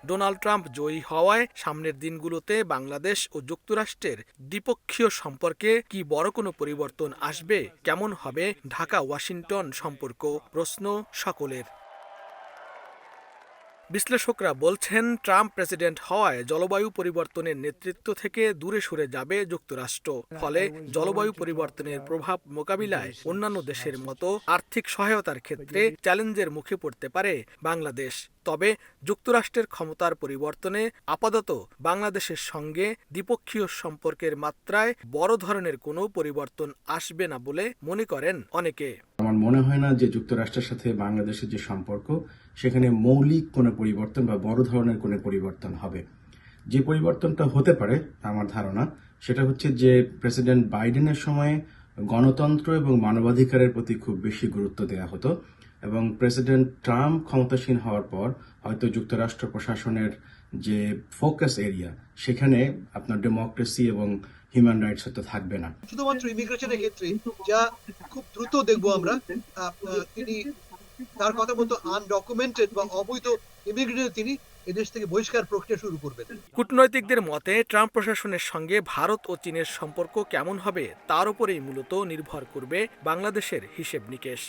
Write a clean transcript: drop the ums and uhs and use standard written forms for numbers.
Donald Trump জয়ী হওয়ায় সামনের দিনগুলোতে বাংলাদেশ ও যুক্তরাষ্ট্রের দ্বিপক্ষীয় সম্পর্কে কি বড় কোনো পরিবর্তন আসবে? কেমন হবে ঢাকা ওয়াশিংটন সম্পর্ক? প্রশ্ন সকলের। বিশ্লেষকরা বলছেন, ট্রাম্প প্রেসিডেন্ট হওয়ায় জলবায়ু পরিবর্তনের নেতৃত্ব থেকে দূরে সরে যাবে যুক্তরাষ্ট্র। ফলে জলবায়ু পরিবর্তনের প্রভাব মোকাবিলায় অন্যান্য দেশের মতো আর্থিক সহায়তার ক্ষেত্রে চ্যালেঞ্জের মুখে পড়তে পারে বাংলাদেশ। তবে যুক্তরাষ্ট্রের ক্ষমতার পরিবর্তনে আপাতত বাংলাদেশের সঙ্গে দ্বিপক্ষীয় সম্পর্কের মাত্রায় বড় ধরনের কোনো পরিবর্তন আসবে না বলে মনে করেন অনেকে। আমার মনে হয় না যে যুক্তরাষ্ট্রের সাথে বাংলাদেশের যে সম্পর্ক সেখানে মৌলিক কোনো পরিবর্তন বা বড় ধরনের কোনো পরিবর্তন হবে। যে পরিবর্তনটা হতে পারে আমার ধারণা সেটা হচ্ছে যে প্রেসিডেন্ট বাইডেনের সময়ে গণতন্ত্র এবং মানবাধিকারের প্রতি খুব বেশি গুরুত্ব দেওয়া হতো এবং প্রেসিডেন্ট ট্রাম্প ক্ষমতাসীন হওয়ার পর হয়তো যুক্তরাষ্ট্র প্রশাসনের যে ফোকাস এরিয়া সেখানে আপনার ডেমোক্রেসি এবং হিউম্যান রাইটস হয়তো থাকবে না। শুধুমাত্র ইমিগ্রেশনের ক্ষেত্রে যা খুব দ্রুত দেখবো আমরা, তিনি তার কথা মতো আনডকুমেন্টেড বা অবৈধ ইমিগ্রেন্ট তিনি এদেশ থেকে বহিষ্কার প্রক্রিয়া শুরু করবেন। কূটনৈতিকদের মতে ট্রাম্প প্রশাসনের সঙ্গে ভারত ও চীনের সম্পর্ক কেমন হবে তার উপরেই মূলত নির্ভর করবে বাংলাদেশের হিসেব নিকেশ।